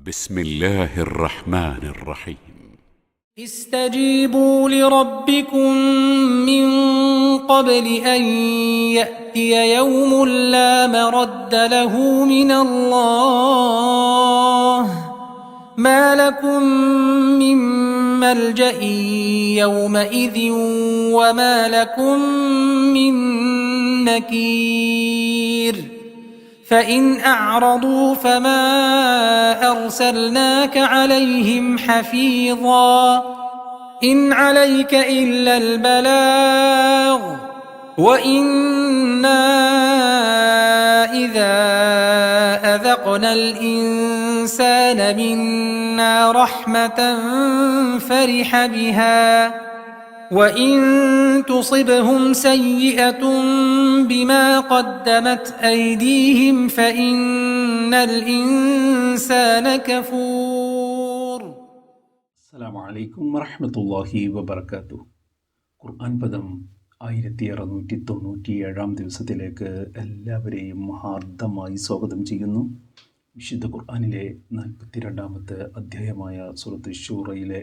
بسم الله الرحمن الرحيم. استجيبوا لربكم من قبل أن يأتي يوم لا مرد له من الله ما لكم من ملجأ يومئذ وما لكم من نكير فإن أعرضوا فما أرسلناك عليهم حفيظا إن عليك إلا البلاغ وإنا إذا أذقنا الإنسان منا رحمة فرح بها وإن تصبهم سيئة بما قدمت أيديهم فإن الإنسان كفور. അസ്സലാമു അലൈക്കും വറഹ്മത്തുള്ളാഹി വബറകാതുഹു. ഖുർആൻ പദം 1697 ദിവസത്തിലേക്ക് എല്ലാവരെയും ഹാർദമായി സ്വാഗതം ചെയ്യുന്നു. വിശുദ്ധ ഖുർആനിലെ 42-ാമത്തെ അധ്യായമായ സൂറത്ത് ശൂറയിലെ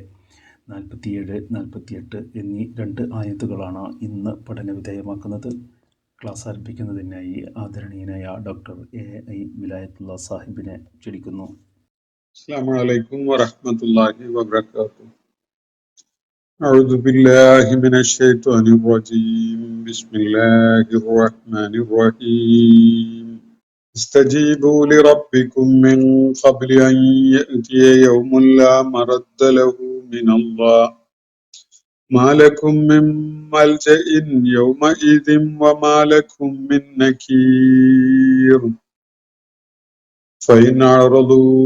47, 48 എന്നീ 2 ആയത്തുകളാണ് ഇന്ന് പഠനവിധേയമാക്കുന്നത്. ക്ലാസ് ആരംഭിക്കുന്നതിനായി ആദരണീയനായ ഡോക്ടർ A.I. വിലായത്തുള്ള സാഹിബിനെ ക്ഷണിക്കുന്നു. السلام عليكم ورحمة الله وبركاته. أعوذ بالله من الشيطان الرجيم. بسم الله الرحمن الرحيم. استجيبوا لربكم من قبل أن يأتي يوم لا مرد له من الله ما لكم من ملجأ يومئذ وما لكم من نكير فإن أعرضوا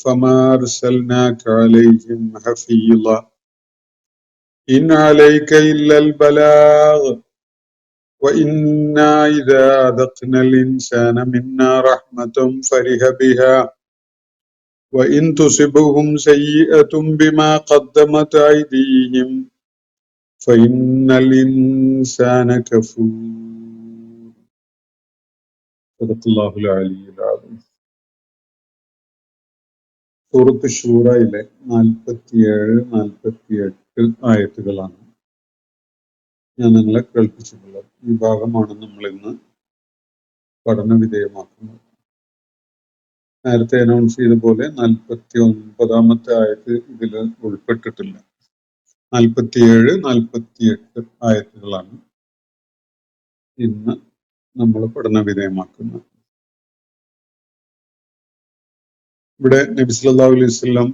فما أرسلناك عليهم حفيظا إن عليك إلا البلاغ وإنا إذا أذقنا الإنسان منا رحمة فرح بها وإن تصبهم سيئة بما قدمت أيديهم فإن الإنسان كفور. صدق الله العلي العظيم. സൂറത്ത് ശൂറയിലെ 47, 48 ആയത്തുകളാണ് ഞാൻ നിങ്ങളെ കേൾപ്പിച്ചിട്ടുള്ളത്. ഈ ഭാഗമാണ് നമ്മൾ ഇന്ന് പഠന വിധേയമാക്കുന്നത്. നേരത്തെ അനൗൺസ് ചെയ്ത പോലെ 49-ാമത്തെ ആയത്ത് ഇതിൽ ഉൾപ്പെട്ടിട്ടില്ല. 47, 48 ആയത്തുകളാണ് ഇന്ന് നമ്മൾ പഠന വിധേയമാക്കുന്നത്. ഇവിടെ നബി സല്ലല്ലാഹു അലൈഹി വസല്ലം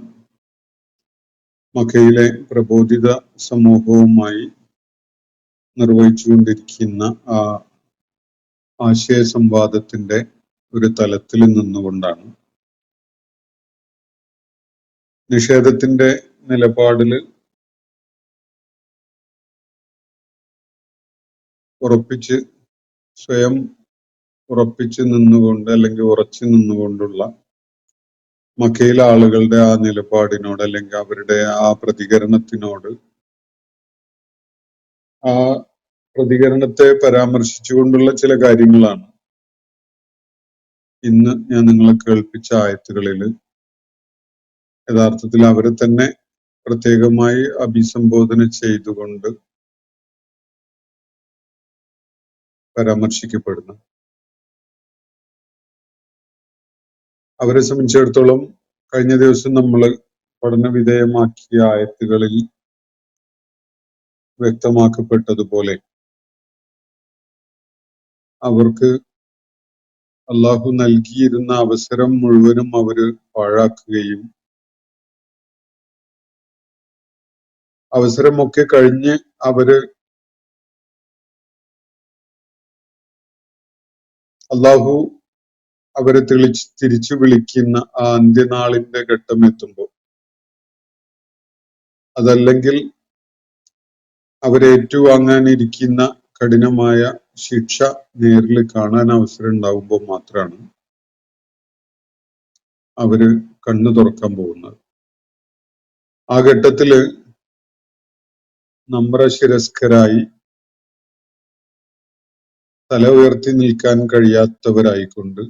മക്കയിലെ പ്രബോധിത സമൂഹവുമായി നിർവഹിച്ചുകൊണ്ടിരിക്കുന്ന ആ ആശയ സംവാദത്തിന്റെ ഒരു തലത്തിൽ നിന്നുകൊണ്ടാണ് നിഷേധത്തിന്റെ നിലപാടിൽ സ്വയം ഉറപ്പിച്ച് നിന്നുകൊണ്ട് അല്ലെങ്കിൽ ഉറച്ചു നിന്നുകൊണ്ടുള്ള മക്കയിലെ ആളുകളുടെ ആ നിലപാടിനോട് അല്ലെങ്കിൽ അവരുടെ ആ പ്രതികരണത്തിനോട്, ആ പ്രതികരണത്തെ പരാമർശിച്ചുകൊണ്ടുള്ള ചില കാര്യങ്ങളാണ് ഇന്ന് ഞാൻ നിങ്ങളെ കേൾപ്പിച്ച ആയത്തുകളിൽ യഥാർത്ഥത്തിൽ അവരെ തന്നെ പ്രത്യേകമായി അഭിസംബോധന ചെയ്തുകൊണ്ട് പരാമർശിക്കപ്പെടുന്നു. അവരെ സംബന്ധിച്ചിടത്തോളം കഴിഞ്ഞ ദിവസം നമ്മൾ പഠന വിധേയമാക്കിയ ആയത്തുകളിൽ വ്യക്തമാക്കപ്പെട്ടതുപോലെ അവർക്ക് അള്ളാഹു നൽകിയിരുന്ന അവസരം മുഴുവനും അവര് പാഴാക്കുകയും അവസരമൊക്കെ കഴിഞ്ഞ് അവര് അള്ളാഹു അവരെ തിരിച്ചു വിളിക്കുന്ന ആ അന്ത്യനാളിന്റെ ഘട്ടം എത്തുമ്പോൾ, അതല്ലെങ്കിൽ അവരേറ്റുവാങ്ങാനിരിക്കുന്ന കഠിനമായ ശിക്ഷ നേരിൽ കാണാൻ അവസരം ഉണ്ടാവുമ്പോൾ മാത്രമാണ് അവര് കണ്ണു തുറക്കാൻ പോകുന്നത്. ആ ഘട്ടത്തില് നമ്രശിരസ്കരായി തല ഉയർത്തി നിൽക്കാൻ കഴിയാത്തവരായിക്കൊണ്ട്,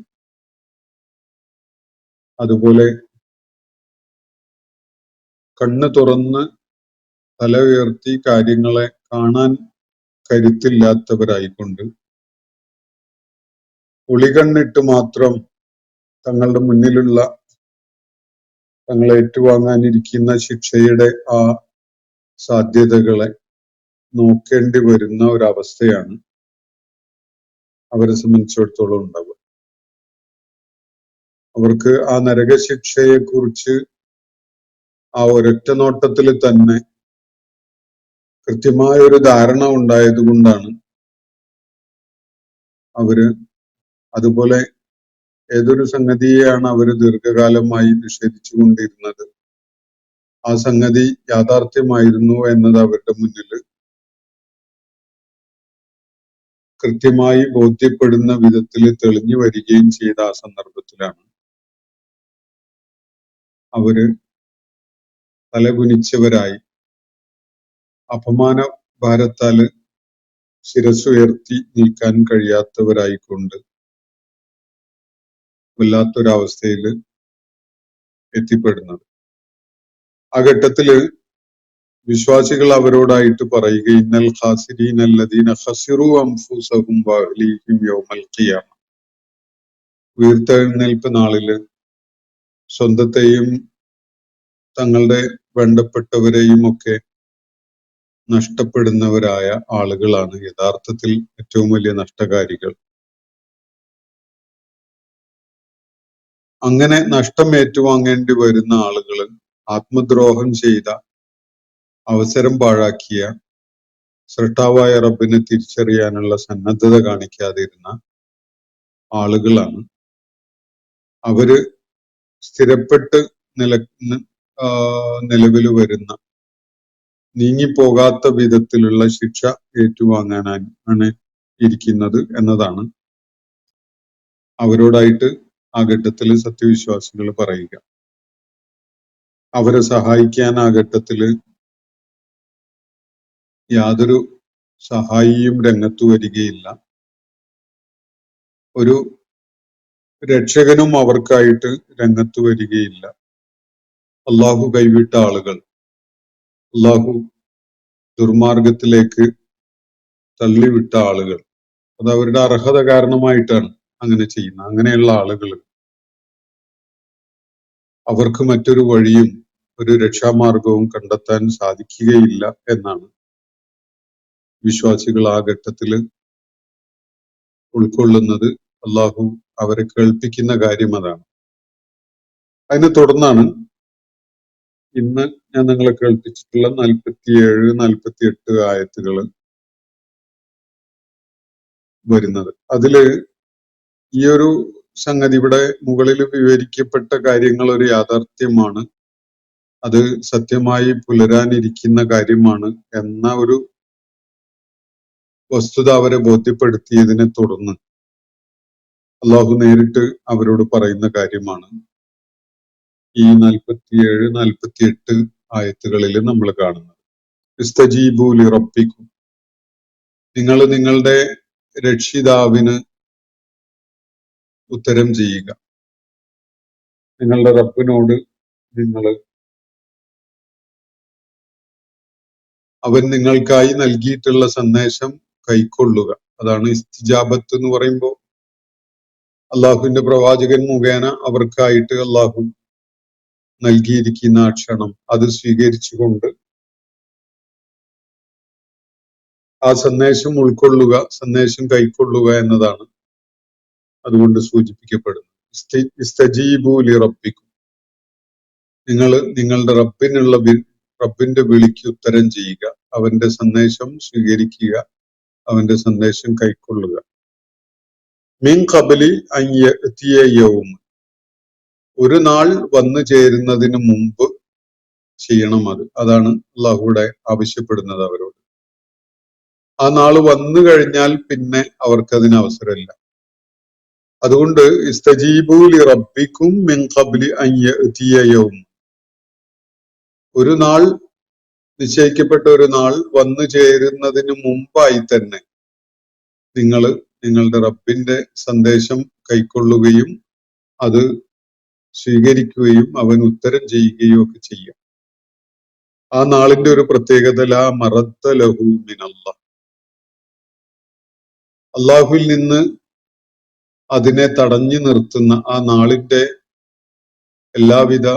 അതുപോലെ കണ്ണ് തുറന്ന് തല ഉയർത്തി കാര്യങ്ങളെ കാണാൻ കരുത്തില്ലാത്തവരായിക്കൊണ്ട് ഒളികണ്ണിട്ട് മാത്രം തങ്ങളുടെ മുന്നിലുള്ള തങ്ങളെ ഏറ്റുവാങ്ങാനിരിക്കുന്ന ശിക്ഷയുടെ ആ സാധ്യതകളെ നോക്കേണ്ടി വരുന്ന ഒരവസ്ഥയാണ് അവരെ സംബന്ധിച്ചിടത്തോളം ഉണ്ടാവുക. അവർക്ക് ആ നരകശിക്ഷയെ കുറിച്ച് ആ ഒരൊറ്റ നോട്ടത്തിൽ തന്നെ കൃത്യമായ ഒരു ധാരണ ഉണ്ടായത് കൊണ്ടാണ് അവര് അതുപോലെ ഏതൊരു സംഗതിയെയാണ് അവര് ദീർഘകാലമായി നിഷേധിച്ചു കൊണ്ടിരുന്നത്, ആ സംഗതി യാഥാർത്ഥ്യമായിരുന്നു എന്നത് അവരുടെ മുന്നിൽ കൃത്യമായി ബോധ്യപ്പെടുന്ന വിധത്തിൽ തെളിഞ്ഞു വരികയും ചെയ്ത ആ സന്ദർഭത്തിലാണ് അവര് തലകുനിച്ചവരായി അപമാന ഭാരത്താല് ശിരസ്സുയർത്തി നിൽക്കാൻ കഴിയാത്തവരായിക്കൊണ്ട് വല്ലാത്തൊരവസ്ഥയിൽ എത്തിപ്പെടുന്നത്. ആ ഘട്ടത്തില് വിശ്വാസികൾ അവരോടായിട്ട് പറയുക, ഇന്നൽ ഖാസിരീന അല്ലദീന ഖസിറു അൻഫുസഹും വഅഹ്ലീഹിം യൗമൽ ഖിയാമ. ഉയർത്തെഴുന്നേൽപ്പ് നാളില് സ്വന്തത്തെയും തങ്ങളുടെ വേണ്ടപ്പെട്ടവരെയും ഒക്കെ നഷ്ടപ്പെടുന്നവരായ ആളുകളാണ് യഥാർത്ഥത്തിൽ ഏറ്റവും വലിയ നഷ്ടകാരികൾ. അങ്ങനെ നഷ്ടം ഏറ്റുവാങ്ങേണ്ടി വരുന്ന ആളുകൾ ആത്മദ്രോഹം ചെയ്ത, അവസരം പാഴാക്കിയ, സൃഷ്ടാവായ റബ്ബിനെ തിരിച്ചറിയാനുള്ള സന്നദ്ധത കാണിക്കാതിരുന്ന ആളുകളാണ്. അവര് സ്ഥിരപ്പെട്ട് നിലവിൽ വരുന്ന, നീങ്ങിപ്പോകാത്ത വിധത്തിലുള്ള ശിക്ഷ ഏറ്റുവാങ്ങാനാണ് ഇരിക്കുന്നത് എന്നതാണ് അവരോടായിട്ട് ആ ഘട്ടത്തിൽ സത്യവിശ്വാസികൾ പറയുക. അവരെ സഹായിക്കാൻ ആ ഘട്ടത്തില് യാതൊരു സഹായിയും രംഗത്തു വരികയില്ല. ഒരു രക്ഷകനും അവർക്കായിട്ട് രംഗത്തു വരികയില്ല. അള്ളാഹു കൈവിട്ട ആളുകൾ, അള്ളാഹു ദുർമാർഗത്തിലേക്ക് തള്ളിവിട്ട ആളുകൾ, അത് അവരുടെ അർഹത കാരണമായിട്ടാണ് അങ്ങനെ ചെയ്യുന്നത്. അങ്ങനെയുള്ള ആളുകൾ അവർക്ക് മറ്റൊരു വഴിയും ഒരു രക്ഷാമാർഗവും കണ്ടെത്താൻ സാധിക്കുകയില്ല എന്നാണ് വിശ്വാസികൾ ആ ഘട്ടത്തിൽ ഉൾക്കൊള്ളുന്നത്. അള്ളാഹു അവരെ കേൾപ്പിക്കുന്ന കാര്യം അതാണ്. അതിനെ തുടർന്നാണ് ഇന്ന് ഞാൻ നിങ്ങളെ കേൾപ്പിച്ചിട്ടുള്ള 47, 48 ആയത്തുകൾ വരുന്നത്. അതില് ഈ ഒരു സംഗതി, ഇവിടെ മുകളിൽ വിവരിക്കപ്പെട്ട കാര്യങ്ങൾ ഒരു യാഥാർത്ഥ്യമാണ്, അത് സത്യമായി പുലരാനിരിക്കുന്ന കാര്യമാണ് എന്ന ഒരു വസ്തുത അവരെ ബോധ്യപ്പെടുത്തിയതിനെ തുടർന്ന് അള്ളാഹു നേരിട്ട് അവരോട് പറയുന്ന കാര്യമാണ് ഈ 47, 48 ആയത്തുകളിൽ നമ്മൾ കാണുന്നത്. ഇസ്തജീബു ലിറബ്ബിക്കും, നിങ്ങൾ നിങ്ങളുടെ രക്ഷിതാവിന് ഉത്തരം ചെയ്യുക. നിങ്ങളുടെ റബ്ബിനോട് നിങ്ങൾ അവൻ നിങ്ങൾക്കായി നൽകിയിട്ടുള്ള സന്ദേശം കൈക്കൊള്ളുക. അതാണ് ഇസ്തിജാബത്ത് എന്ന് പറയുമ്പോൾ അള്ളാഹുവിന്റെ പ്രവാചകൻ മുഖേന അവർക്കായിട്ട് അള്ളാഹു നൽകിയിരിക്കുന്ന ആ ക്ഷണം അത് സ്വീകരിച്ചുകൊണ്ട് ആ സന്ദേശം ഉൾക്കൊള്ളുക, സന്ദേശം കൈക്കൊള്ളുക എന്നതാണ് അതുകൊണ്ട് സൂചിപ്പിക്കപ്പെടുന്നത്. ഇസ്തജീബു ലിറബ്ബിക്കും, നിങ്ങൾ നിങ്ങളുടെ റബ്ബിന്റെ വിളിക്ക് ഉത്തരം ചെയ്യുക, അവന്റെ സന്ദേശം സ്വീകരിക്കുക, അവന്റെ സന്ദേശം കൈക്കൊള്ളുക. മിൻ ഖബലി അൻ യഅതിയ യൗം, ഒരു നാൾ വന്നു ചേരുന്നതിന് മുമ്പ് ചെയ്യണം. അതാണ് അള്ളാഹുവിടെ ആവശ്യപ്പെടുന്നത് അവരോട്. ആ നാള് വന്നു കഴിഞ്ഞാൽ പിന്നെ അവർക്കതിന് അവസരമില്ല. അതുകൊണ്ട് ഇസ്തജീബു ലിറബ്ബിക്കും മിൻ ഖബലി അൻ യഅതിയ യൗം, ഒരു നാൾ, നിശ്ചയിക്കപ്പെട്ട ഒരു നാൾ വന്നു ചേരുന്നതിന് മുമ്പായി തന്നെ നിങ്ങൾ നിങ്ങളുടെ റബ്ബിന്റെ സന്ദേശം കൈക്കൊള്ളുകയും അത് സ്വീകരിക്കുകയും അവൻ ഉത്തരം ചെയ്യുകയും ഒക്കെ ചെയ്യാം. ആ നാളിന്റെ ഒരു പ്രത്യേകത ലാ മറദ്ദ ലഹു മിനല്ലാഹ്, അള്ളാഹുവിൽ നിന്ന് അതിനെ തടഞ്ഞു നിർത്തുന്ന, ആ നാളിന്റെ എല്ലാവിധ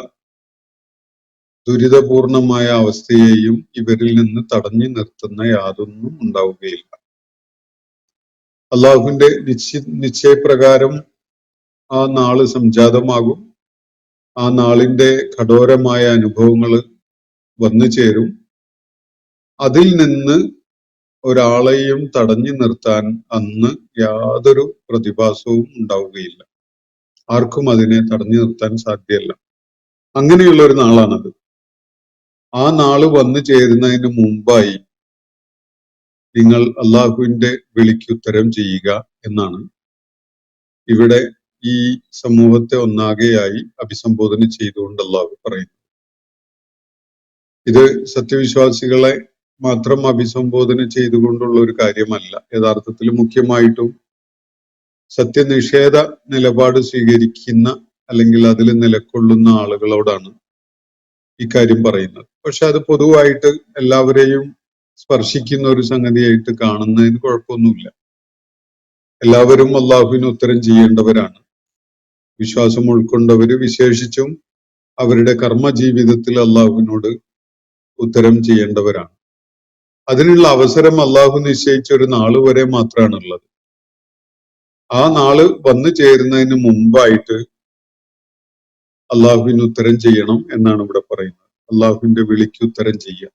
ദുരിതപൂർണമായ അവസ്ഥയെയും ഇവരിൽ നിന്ന് തടഞ്ഞു നിർത്തുന്ന യാതൊന്നും ഉണ്ടാവുകയില്ല. അള്ളാഹുവിന്റെ നിശ്ചയപ്രകാരം ആ നാള് സംജാതമാകും. ആ നാളിന്റെ കഠോരമായ അനുഭവങ്ങൾ വന്നു ചേരും. അതിൽ നിന്ന് ഒരാളെയും തടഞ്ഞു നിർത്താൻ അന്ന് യാതൊരു പ്രതിഭാസവും ഉണ്ടാവുകയില്ല. ആർക്കും അതിനെ തടഞ്ഞു നിർത്താൻ സാധ്യമല്ല. അങ്ങനെയുള്ള ഒരു നാളാണത്. ആ നാള് വന്നു ചേരുന്നതിന് മുമ്പായി നിങ്ങൾ അള്ളാഹുവിന്റെ വിളിക്കുത്തരം ചെയ്യുക എന്നാണ് ഇവിടെ ഈ സമൂഹത്തെ ഒന്നാകെയായി അഭിസംബോധന ചെയ്തുകൊണ്ട് അള്ളാഹു പറയുന്നു. ഇത് സത്യവിശ്വാസികളെ മാത്രം അഭിസംബോധന ചെയ്തുകൊണ്ടുള്ള ഒരു കാര്യമല്ല. യഥാർത്ഥത്തിൽ മുഖ്യമായിട്ടും സത്യനിഷേധ നിലപാട് സ്വീകരിക്കുന്ന അല്ലെങ്കിൽ അതിൽ നിലകൊള്ളുന്ന ആളുകളോടാണ് ഇക്കാര്യം പറയുന്നത്. പക്ഷെ അത് പൊതുവായിട്ട് എല്ലാവരെയും സ്പർശിക്കുന്ന ഒരു സംഗതിയായിട്ട് കാണുന്നതിന് കുഴപ്പമൊന്നുമില്ല. എല്ലാവരും അള്ളാഹുവിന് ഉത്തരം ചെയ്യേണ്ടവരാണ്. വിശ്വാസം ഉൾക്കൊണ്ടവര് വിശേഷിച്ചും അവരുടെ കർമ്മ ജീവിതത്തിൽ അള്ളാഹുവിനോട് ഉത്തരം ചെയ്യേണ്ടവരാണ്. അതിനുള്ള അവസരം അള്ളാഹു നിശ്ചയിച്ച ഒരു നാള് വരെ മാത്രമാണുള്ളത്. ആ നാള് വന്നു ചേരുന്നതിന് മുമ്പായിട്ട് അള്ളാഹുവിന് ഉത്തരം ചെയ്യണം എന്നാണ് ഇവിടെ പറയുന്നത്. അള്ളാഹുവിന്റെ വിളിക്ക് ഉത്തരം ചെയ്യുക,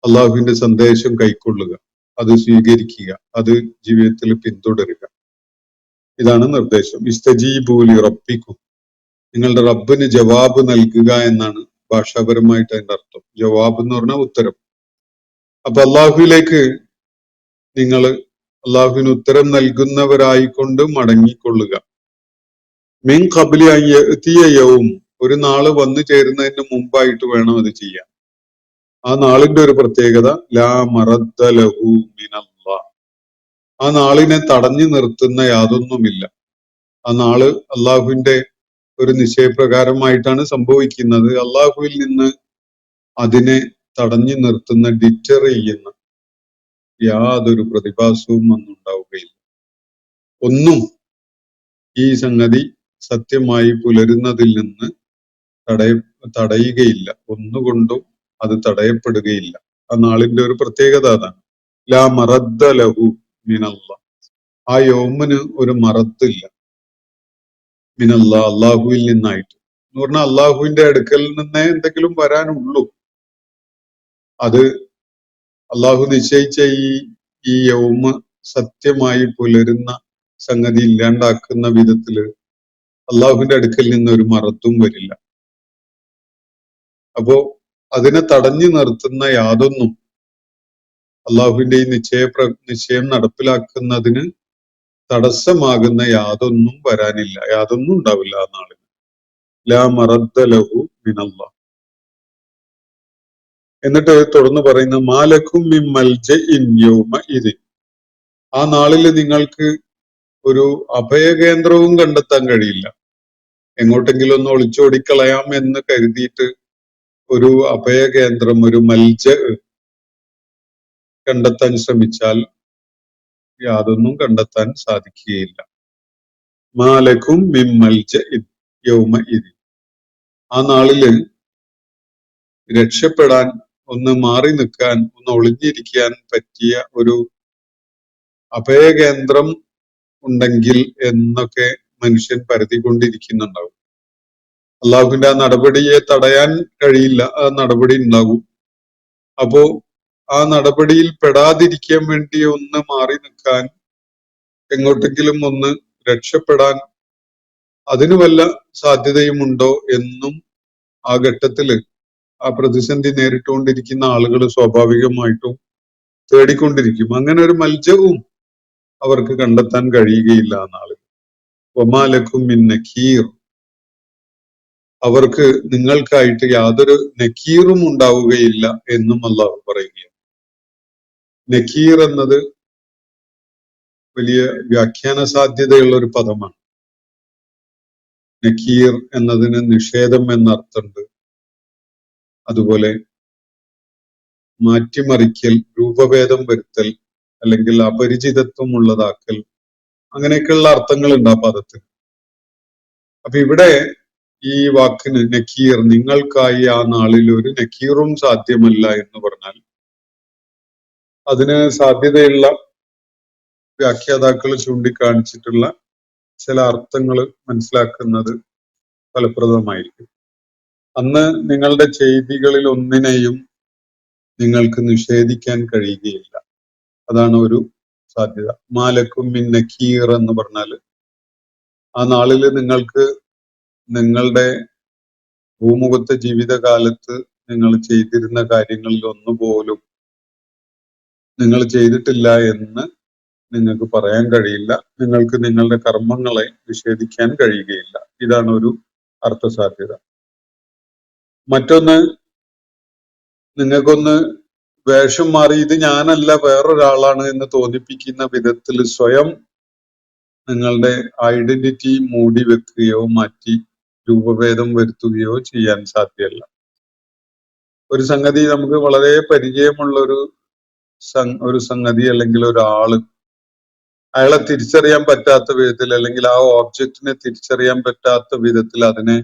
അള്ളാഹുവിന്റെ സന്ദേശം കൈക്കൊള്ളുക, അത് സ്വീകരിക്കുക, അത് ജീവിതത്തിൽ പിന്തുടരുക. ഇതാണ് നിർദ്ദേശം. ഇസ്തജീബൂ ലി റബ്ബിക്കും, നിങ്ങളുടെ റബ്ബിന് ജവാബ് നൽകുക എന്നാണ് ഭാഷാപരമായിട്ട് അതിന്റെ അർത്ഥം. ജവാബ് എന്ന് പറഞ്ഞാൽ ഉത്തരം. അപ്പൊ അള്ളാഹുവിലേക്ക് നിങ്ങൾ അള്ളാഹുവിന് ഉത്തരം നൽകുന്നവരായിക്കൊണ്ട് മടങ്ങിക്കൊള്ളുക. മിൻ ഖബ്ലി അൻ യഅ്തിയ യൗം, ഒരു നാള് വന്നു ചേരുന്നതിന് മുമ്പായിട്ട് വേണം അത് ചെയ്യാൻ. ആ നാളിന്റെ ഒരു പ്രത്യേകത ലാ മറദ്ദ ലഹു മിനല്ലാഹ്, ആ നാളിനെ തടഞ്ഞു നിർത്തുന്ന യാതൊന്നുമില്ല. ആ നാള് അള്ളാഹുവിന്റെ ഒരു നിശ്ചയപ്രകാരമായിട്ടാണ് സംഭവിക്കുന്നത്. അള്ളാഹുവിൽ നിന്ന് അതിനെ തടഞ്ഞു നിർത്തുന്ന, ഡിറ്റർ ചെയ്യുന്ന യാതൊരു പ്രതിഭാസവും അന്നുണ്ടാവുകയില്ല. ഒന്നും ഈ സംഗതി സത്യമായി പുലരുന്നതിൽ നിന്ന് തടയുകയില്ല. ഒന്നുകൊണ്ടും അത് തടയപ്പെടുകയില്ല. ആ നാളിന്റെ ഒരു പ്രത്യേകത അതാണ്. ലാ മറദ്ദ ലഹു മിനല്ലാഹ്, ആ യൗമിന് ഒരു മറദ്ദില്ല. മിനല്ലാഹ്, അള്ളാഹുവിൽ നിന്നായിട്ട് എന്ന് പറഞ്ഞാൽ അള്ളാഹുവിന്റെ അടുക്കൽ നിന്നേ എന്തെങ്കിലും വരാനുള്ളൂ. അത് അള്ളാഹു നിശ്ചയിച്ച ഈ യൗമ് സത്യമായി പുലരുന്ന സംഗതി ഇല്ലാണ്ടാക്കുന്ന വിധത്തില് അള്ളാഹുവിന്റെ അടുക്കൽ നിന്ന് ഒരു മറത്തും വരില്ല. അപ്പോ അതിനെ തടഞ്ഞു നിർത്തുന്ന യാതൊന്നും, അള്ളാഹുവിന്റെ ഈ നിശ്ചയം നടപ്പിലാക്കുന്നതിന് തടസ്സമാകുന്ന യാതൊന്നും വരാനില്ല, യാതൊന്നും ഉണ്ടാവില്ല ആ നാളിൽ. ലാ മറദ്ദ ലഹു മിനല്ലാഹ്. എന്നിട്ട് തുടർന്ന് പറയുന്ന മാലക്കും മിൻ മൽജഇൻ യൗമഇദിൻ, ആ നാളിൽ നിങ്ങൾക്ക് ഒരു അഭയകേന്ദ്രവും കണ്ടെത്താൻ കഴിയില്ല. എങ്ങോട്ടെങ്കിലും ഒന്ന് ഒളിച്ചോടിക്കളയാം എന്ന് കരുതിയിട്ട് ഒരു അഭയകേന്ദ്രം, ഒരു മൽജ കണ്ടെത്താൻ ശ്രമിച്ചാൽ യാതൊന്നും കണ്ടെത്താൻ സാധിക്കുകയില്ല. മാലക്കും മിൻ മൽജഇൻ യൗമഇദിൻ, ആ നാളില് രക്ഷപ്പെടാൻ, ഒന്ന് മാറി നിൽക്കാൻ, ഒന്ന് ഒളിഞ്ഞിരിക്കാൻ പറ്റിയ ഒരു അഭയകേന്ദ്രം ഉണ്ടെങ്കിൽ എന്നൊക്കെ മനുഷ്യൻ പരതിക്കൊണ്ടിരിക്കുന്നുണ്ടാവും. അള്ളാഹുവിന്റെ ആ നടപടിയെ തടയാൻ കഴിയില്ല, ആ നടപടി ഉണ്ടാകും. അപ്പോ ആ നടപടിയിൽ പെടാതിരിക്കാൻ വേണ്ടി ഒന്ന് മാറി നിൽക്കാൻ, എങ്ങോട്ടെങ്കിലും ഒന്ന് രക്ഷപ്പെടാൻ അതിന് വല്ല സാധ്യതയുമുണ്ടോ എന്നും ആ ഘട്ടത്തില് ആ പ്രതിസന്ധി നേരിട്ടുകൊണ്ടിരിക്കുന്ന ആളുകൾ സ്വാഭാവികമായിട്ടും തേടിക്കൊണ്ടിരിക്കും. അങ്ങനെ ഒരു മൽജവും അവർക്ക് കണ്ടെത്താൻ കഴിയുകയില്ല ആ നാളിൽ. വമാലക്കും മിൻ നഖീർ, അവർക്ക് നിങ്ങൾക്കായിട്ട് യാതൊരു നക്കീറും ഉണ്ടാവുകയില്ല എന്നും അള്ളാഹു പറയുകയാണ്. നക്കീർ എന്നത് വലിയ വ്യാഖ്യാന സാധ്യതയുള്ള ഒരു പദമാണ്. നക്കീർ എന്നതിന് നിഷേധം എന്നർത്ഥമുണ്ട്. അതുപോലെ മാറ്റിമറിക്കൽ, രൂപഭേദം വരുത്തൽ, അല്ലെങ്കിൽ അപരിചിതത്വം ഉള്ളതാക്കൽ, അങ്ങനെയൊക്കെയുള്ള അർത്ഥങ്ങളുണ്ട് ആ പദത്തിന്. അപ്പൊ ഇവിടെ ഈ വാക്കിന് നക്കീർ, നിങ്ങൾക്കായി ആ നാളിൽ ഒരു നക്കീറും സാധ്യമല്ല എന്ന് പറഞ്ഞാൽ അതിന് സാധ്യതയുള്ള വ്യാഖ്യാതാക്കൾ ചൂണ്ടിക്കാണിച്ചിട്ടുള്ള ചില അർത്ഥങ്ങൾ മനസ്സിലാക്കുന്നത് ഫലപ്രദമായിരിക്കും. അന്ന് നിങ്ങളുടെ ചെയ്തികളിൽ ഒന്നിനെയും നിങ്ങൾക്ക് നിഷേധിക്കാൻ കഴിയുകയില്ല. അതാണ് ഒരു സാധ്യത. മാലക്കും മിൻ നക്കീർ എന്ന് പറഞ്ഞാൽ ആ നാളിൽ നിങ്ങൾക്ക് നിങ്ങളുടെ ഭൂമുഖത്തെ ജീവിതകാലത്ത് നിങ്ങൾ ചെയ്തിരുന്ന കാര്യങ്ങളിൽ ഒന്നുപോലും നിങ്ങൾ ചെയ്തിട്ടില്ല എന്ന് നിങ്ങൾക്ക് പറയാൻ കഴിയില്ല. നിങ്ങൾക്ക് നിങ്ങളുടെ കർമ്മങ്ങളെ നിഷേധിക്കാൻ കഴിയുകയില്ല. ഇതാണ് ഒരു അർത്ഥസാധ്യത. മറ്റൊന്ന്, നിങ്ങൾക്കൊന്ന് വേഷം മാറി ഇത് ഞാനല്ല വേറൊരാളാണ് എന്ന് തോന്നിപ്പിക്കുന്ന വിധത്തിൽ സ്വയം നിങ്ങളുടെ ഐഡന്റിറ്റി മൂടി വെക്കുകയോ മാറ്റി രൂപഭേദം വരുത്തുകയോ ചെയ്യാൻ സാധ്യമല്ല. ഒരു സംഗതി നമുക്ക് വളരെ പരിചയമുള്ള ഒരു സംഗതി അല്ലെങ്കിൽ ഒരാള്, അയാളെ തിരിച്ചറിയാൻ പറ്റാത്ത വിധത്തിൽ അല്ലെങ്കിൽ ആ ഓബ്ജക്റ്റിനെ തിരിച്ചറിയാൻ പറ്റാത്ത വിധത്തിൽ അതിനെ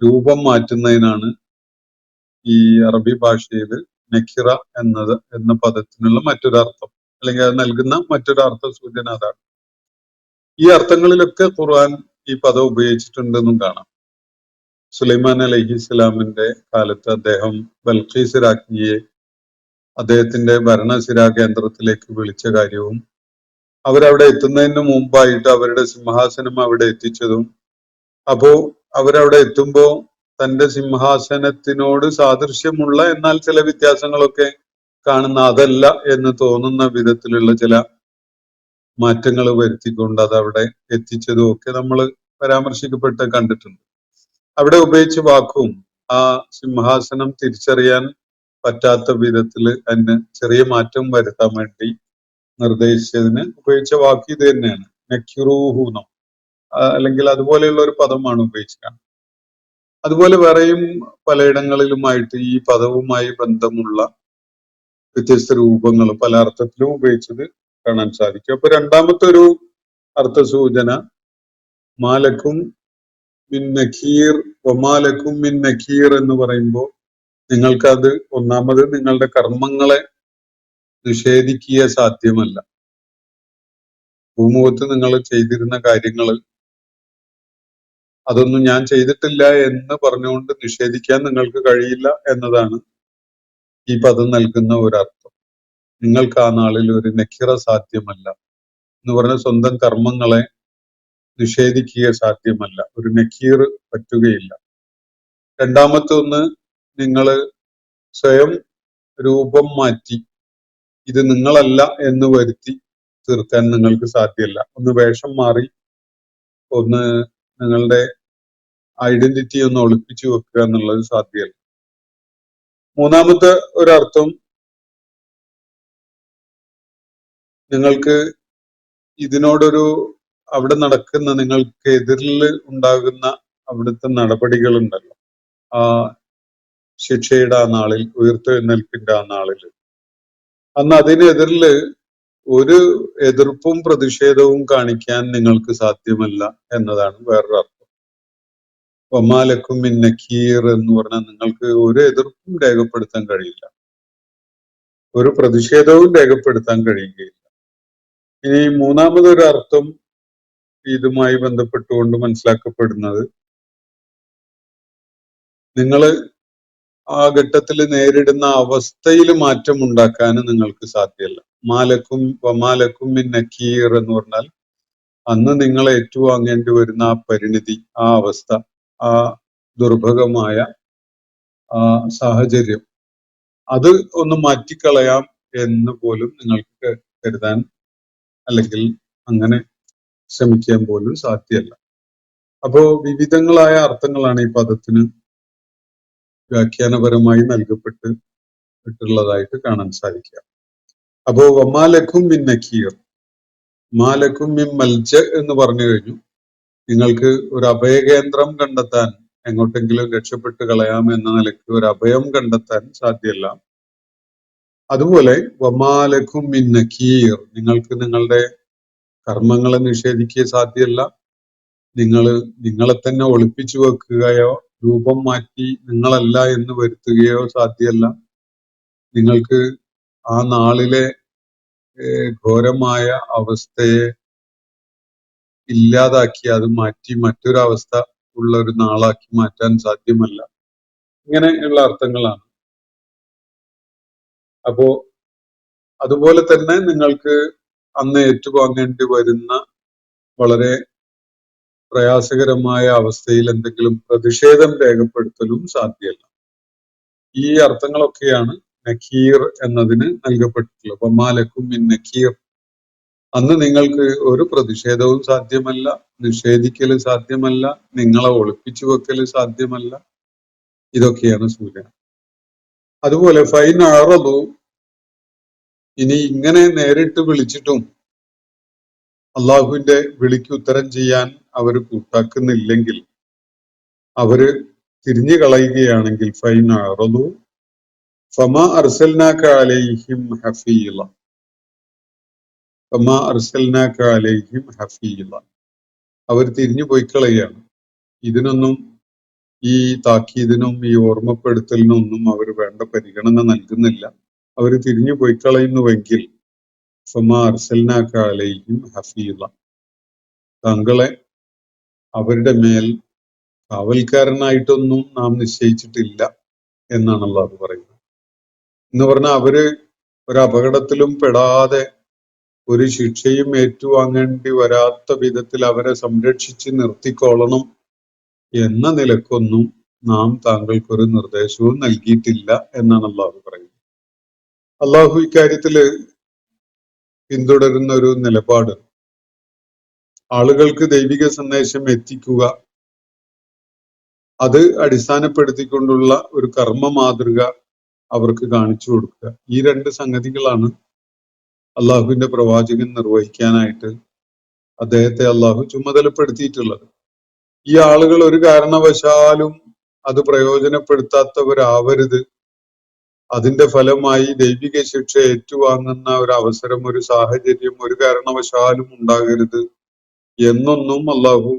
രൂപം മാറ്റുന്നതിനാണ് ഈ അറബി ഭാഷയിൽ നക്കിറ എന്ന പദത്തിനുള്ള മറ്റൊരർത്ഥം, അല്ലെങ്കിൽ അത് നൽകുന്ന മറ്റൊരു അർത്ഥ സൂചന അതാണ്. ഈ അർത്ഥങ്ങളിലൊക്കെ ഖുർആൻ ഈ പദം ഉപയോഗിച്ചിട്ടുണ്ടെന്നും കാണാം. സുലൈമാൻ അലൈഹിസ്സലാമിന്റെ കാലത്ത് അദ്ദേഹം ബൽഖീസ് രാജ്ഞിയെ അദ്ദേഹത്തിന്റെ ഭരണസിരാ കേന്ദ്രത്തിലേക്ക് വിളിച്ച കാര്യവും അവരവിടെ എത്തുന്നതിന് മുമ്പായിട്ട് അവരുടെ സിംഹാസനം അവിടെ എത്തിച്ചതും, അപ്പോ അവരവിടെ എത്തുമ്പോ തന്റെ സിംഹാസനത്തിനോട് സാദൃശ്യമുള്ള എന്നാൽ ചില വ്യത്യാസങ്ങളൊക്കെ കാണുന്ന, അതല്ല എന്ന് തോന്നുന്ന വിധത്തിലുള്ള ചില മാറ്റങ്ങൾ വരുത്തിക്കൊണ്ട് അതവിടെ എത്തിച്ചതും ഒക്കെ നമ്മൾ പരാമർശിക്കപ്പെട്ട് കണ്ടിട്ടുണ്ട്. അവിടെ ഉപയോഗിച്ച വാക്കും ആ സിംഹാസനം തിരിച്ചറിയാൻ പറ്റാത്ത വിധത്തിൽ അതിന് ചെറിയ മാറ്റം വരുത്താൻ വേണ്ടി നിർദ്ദേശിച്ചതിന് ഉപയോഗിച്ച വാക്ക് ഇത് തന്നെയാണ്, നക്കിറൂഹൂനോ, അല്ലെങ്കിൽ അതുപോലെയുള്ള ഒരു പദമാണ് ഉപയോഗിച്ചത്. അതുപോലെ വേറെയും പലയിടങ്ങളിലുമായിട്ട് ഈ പദവുമായി ബന്ധമുള്ള വ്യത്യസ്ത രൂപങ്ങൾ പല അർത്ഥത്തിലും ഉപയോഗിച്ചത് കാണാൻ സാധിക്കും. അപ്പൊ രണ്ടാമത്തെ ഒരു അർത്ഥസൂചന മാലക്കും മിൻ നക്കീർ, ഒമാലക്കും മിൻ നക്കീർ എന്ന് പറയുമ്പോൾ നിങ്ങൾക്കത് ഒന്നാമത് നിങ്ങളുടെ കർമ്മങ്ങളെ നിഷേധിക്കുക സാധ്യമല്ല. ഭൂമുഖത്ത് നിങ്ങൾ ചെയ്തിരുന്ന കാര്യങ്ങൾ അതൊന്നും ഞാൻ ചെയ്തിട്ടില്ല എന്ന് പറഞ്ഞുകൊണ്ട് നിഷേധിക്കാൻ നിങ്ങൾക്ക് കഴിയില്ല എന്നതാണ് ഈ പദം നൽകുന്ന ഒരർത്ഥം. നിങ്ങൾക്ക് ആ നാളിൽ ഒരു നക്കിറ സാധ്യമല്ല എന്ന് പറഞ്ഞ സ്വന്തം കർമ്മങ്ങളെ നിഷേധിക്കുക സാധ്യമല്ല, ഒരു നക്കീർ പറ്റുകയില്ല. രണ്ടാമത്തെ ഒന്ന്, നിങ്ങൾ സ്വയം രൂപം മാറ്റി ഇത് നിങ്ങളല്ല എന്ന് വരുത്തി തീർക്കാൻ നിങ്ങൾക്ക് സാധ്യമല്ല. ഒന്ന് വേഷം മാറി, ഒന്ന് നിങ്ങളുടെ ഐഡന്റിറ്റി ഒന്ന് ഒളിപ്പിച്ചു വെക്കുക എന്നുള്ളത് സാധ്യമല്ല. മൂന്നാമത്തെ ഒരർത്ഥം, നിങ്ങൾക്ക് ഇതിനോടൊരു അവിടെ നടക്കുന്ന നിങ്ങൾക്ക് എതിരിൽ ഉണ്ടാകുന്ന അവിടുത്തെ നടപടികളുണ്ടല്ലോ, ആ ശിക്ഷയുടെ ആ നാളിൽ, ഉയർത്തെഴുന്നേൽപ്പിന്റെ ആ നാളിൽ, അന്ന് അതിനെതിരിൽ ഒരു എതിർപ്പും പ്രതിഷേധവും കാണിക്കാൻ നിങ്ങൾക്ക് സാധ്യമല്ല എന്നതാണ് വേറൊരു അർത്ഥം. വമാലക്കും മിൻ നക്കീർ എന്ന് പറഞ്ഞാൽ നിങ്ങൾക്ക് ഒരു എതിർപ്പും രേഖപ്പെടുത്താൻ കഴിയില്ല, ഒരു പ്രതിഷേധവും രേഖപ്പെടുത്താൻ കഴിയുകയില്ല. ഇനി മൂന്നാമതൊരു അർത്ഥം ഇതുമായി ബന്ധപ്പെട്ടുകൊണ്ട് മനസ്സിലാക്കപ്പെടുന്നത്, നിങ്ങൾ ആ ഘട്ടത്തിൽ നേരിടുന്ന അവസ്ഥയിൽ മാറ്റം ഉണ്ടാക്കാൻ നിങ്ങൾക്ക് സാധ്യമല്ല. മാലക്കും വമാലക്കും മിൻ നക്കീർ എന്ന് പറഞ്ഞാൽ അന്ന് നിങ്ങൾ ഏറ്റുവാങ്ങേണ്ടി വരുന്ന ആ പരിണിതി, ആ അവസ്ഥ, ആ ദുർഭഗമായ ആ സാഹചര്യം, അത് ഒന്ന് മാറ്റിക്കളയാം എന്ന് പോലും നിങ്ങൾക്ക് കരുതാൻ അല്ലെങ്കിൽ അങ്ങനെ ശ്രമിക്കാൻ പോലും സാധ്യമല്ല. അപ്പോ വിവിധങ്ങളായ അർത്ഥങ്ങളാണ് ഈ പദത്തിന് വ്യാഖ്യാനപരമായി നൽകപ്പെട്ടിട്ടുള്ളതായിട്ട് കാണാൻ സാധിക്കുക. അപ്പോ വമാലക്കും മിൻ നക്കീർ, മാലക്കും മിൻ മൽജ എന്ന് പറഞ്ഞു കഴിഞ്ഞു. നിങ്ങൾക്ക് ഒരു അഭയകേന്ദ്രം കണ്ടെത്താൻ, എങ്ങോട്ടെങ്കിലും രക്ഷപ്പെട്ട് കളയാം എന്ന നിലയ്ക്ക് ഒരു അഭയം കണ്ടെത്താൻ സാധ്യമല്ല. അതുപോലെ വമാലക്കും മിൻ നക്കീർ, നിങ്ങൾക്ക് നിങ്ങളുടെ കർമ്മങ്ങളെ നിഷേധിക്കുക സാധ്യമല്ല. നിങ്ങളെ തന്നെ ഒളിപ്പിച്ചു വെക്കുകയോ രൂപം മാറ്റി നിങ്ങളല്ല എന്ന് വരുത്തുകയോ സാധ്യമല്ല. നിങ്ങൾക്ക് ആ നാളിലെ ഘോരമായ അവസ്ഥയെ ഇല്ലാതാക്കി അത് മാറ്റി മറ്റൊരവസ്ഥ ഉള്ള ഒരു നാളാക്കി മാറ്റാൻ സാധ്യമല്ല. ഇങ്ങനെയുള്ള അർത്ഥങ്ങളാണ്. അപ്പോ അതുപോലെ തന്നെ നിങ്ങൾക്ക് അന്ന് ഏറ്റുവാങ്ങേണ്ടി വരുന്ന വളരെ പ്രയാസകരമായ അവസ്ഥയിൽ എന്തെങ്കിലും പ്രതിഷേധം രേഖപ്പെടുത്തലും സാധ്യമല്ല. ഈ അർത്ഥങ്ങളൊക്കെയാണ് നക്കീർ എന്നതിന് നൽകപ്പെട്ടിട്ടുള്ളത്. വമാലക്കും മിൻ നക്കീർ, അന്ന് നിങ്ങൾക്ക് ഒരു പ്രതിഷേധവും സാധ്യമല്ല, നിഷേധിക്കല് സാധ്യമല്ല, നിങ്ങളെ ഒളിപ്പിച്ചു വെക്കല് സാധ്യമല്ല. ഇതൊക്കെയാണ് സൂചന. അതുപോലെ ഫൈൻ അറദു, ഇനി ഇങ്ങനെ നേരിട്ട് വിളിച്ചിട്ടും അള്ളാഹുവിന്റെ വിളിക്ക് ഉത്തരം ചെയ്യാൻ അവർ കൂട്ടാക്കുന്നില്ലെങ്കിൽ, അവര് തിരിഞ്ഞു കളയുകയാണെങ്കിൽ ഫൈൻ അറദു ഫമാ അർസൽനാക അലൈഹിം ഹഫീള, ഫമാ അർസൽനാക അലൈഹിം ഹഫീള, അവർ തിരിഞ്ഞു പോയി കളയുകയാണ്. ഇതിനൊന്നും, ഈ താക്കീതിനും ഈ ഓർമ്മപ്പെടുത്തലിനൊന്നും അവർ വേണ്ട പരിഗണന നൽകുന്നില്ല. അവർ തിരിഞ്ഞു പോയി കളയുന്നുവെങ്കിൽ ഫമാ അർസൽനാക അലൈഹിം ഹഫീള, താങ്കളെ അവരുടെ മേൽ കാവൽക്കാരനായിട്ടൊന്നും നാം നിശ്ചയിച്ചിട്ടില്ല എന്നാണ് അള്ളാഹു പറയുന്നത്. എന്ന് പറഞ്ഞാൽ അവര് ഒരു അപകടത്തിലും പെടാതെ ഒരു ശിക്ഷയും ഏറ്റുവാങ്ങേണ്ടി വരാത്ത വിധത്തിൽ അവരെ സംരക്ഷിച്ച് നിർത്തിക്കൊള്ളണം എന്ന നിലക്കൊന്നും നാം താങ്കൾക്കൊരു നിർദ്ദേശവും നൽകിയിട്ടില്ല എന്നാണ് അള്ളാഹു പറയുന്നത്. അള്ളാഹു ഇക്കാര്യത്തില് പിന്തുടരുന്ന ഒരു നിലപാട്, ആളുകൾക്ക് ദൈവിക സന്ദേശം എത്തിക്കുക, അത് അടിസ്ഥാനപ്പെടുത്തിക്കൊണ്ടുള്ള ഒരു കർമ്മ മാതൃക അവർക്ക് കാണിച്ചു കൊടുക്കുക. ഈ രണ്ട് സംഗതികളാണ് അള്ളാഹുവിന്റെ പ്രവാചകൻ നിർവഹിക്കാനായിട്ട് അദ്ദേഹത്തെ അള്ളാഹു ചുമതലപ്പെടുത്തിയിട്ടുള്ളത്. ഈ ആളുകൾ ഒരു കാരണവശാലും അത് പ്രയോജനപ്പെടുത്താത്തവരാവരുത്. അതിന്റെ ഫലമായി ദൈവിക ശിക്ഷ ഏറ്റുവാങ്ങുന്ന ഒരു അവസരം, ഒരു സാഹചര്യം ഒരു കാരണവശാലും ഉണ്ടാകരുത് എന്നൊന്നും അള്ളാഹു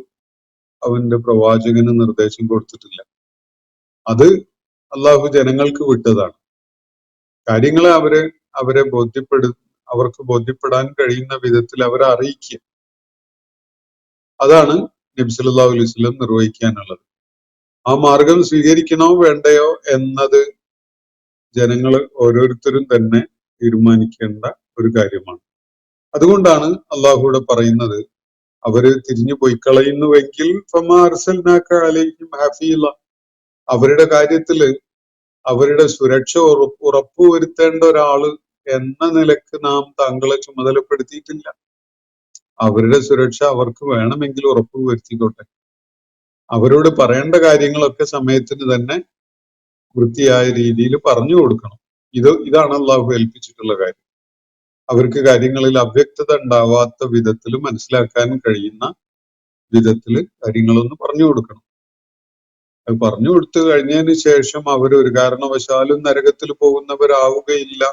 അവന്റെ പ്രവാചകന് നിർദ്ദേശം കൊടുത്തിട്ടില്ല. അത് അള്ളാഹു ജനങ്ങൾക്ക് വിട്ടതാണ്. കാര്യങ്ങളെ അവർക്ക് ബോധ്യപ്പെടാൻ കഴിയുന്ന വിധത്തിൽ അവരെ അറിയിക്കുക, അതാണ് നബി സല്ലല്ലാഹു അലൈഹി വസല്ലം നിർവഹിക്കാനുള്ളത്. ആ മാർഗം സ്വീകരിക്കണോ വേണ്ടയോ എന്നത് ജനങ്ങൾ ഓരോരുത്തരും തന്നെ തീരുമാനിക്കേണ്ട ഒരു കാര്യമാണ്. അതുകൊണ്ടാണ് അള്ളാഹുവിടെ പറയുന്നത്, അവര് തിരിഞ്ഞു പോയി കളയുന്നുവെങ്കിൽ ഫമാ അർസൽനാക അലൈഹിം ഹഫീള, അവരുടെ കാര്യത്തില് അവരുടെ സുരക്ഷ ഉറപ്പുവരുത്തേണ്ട ഒരാള് എന്ന നിലക്ക് നാം താങ്കളെ ചുമതലപ്പെടുത്തിയിട്ടില്ല. അവരുടെ സുരക്ഷ അവർക്ക് വേണമെങ്കിൽ ഉറപ്പുവരുത്തിക്കോട്ടെ. അവരോട് പറയേണ്ട കാര്യങ്ങളൊക്കെ സമയത്തിന് തന്നെ വൃത്തിയായ രീതിയിൽ പറഞ്ഞു കൊടുക്കണം. ഇതാണ് അള്ളാഹു ഏൽപ്പിച്ചിട്ടുള്ള കാര്യം. അവർക്ക് കാര്യങ്ങളിൽ അവ്യക്തത ഉണ്ടാവാത്ത വിധത്തിൽ, മനസ്സിലാക്കാൻ കഴിയുന്ന വിധത്തിൽ കാര്യങ്ങളൊന്ന് പറഞ്ഞു കൊടുക്കണം. അത് പറഞ്ഞു കൊടുത്തു കഴിഞ്ഞതിന് ശേഷം അവർ ഒരു കാരണവശാലും നരകത്തിൽ പോകുന്നവരാവുകയില്ല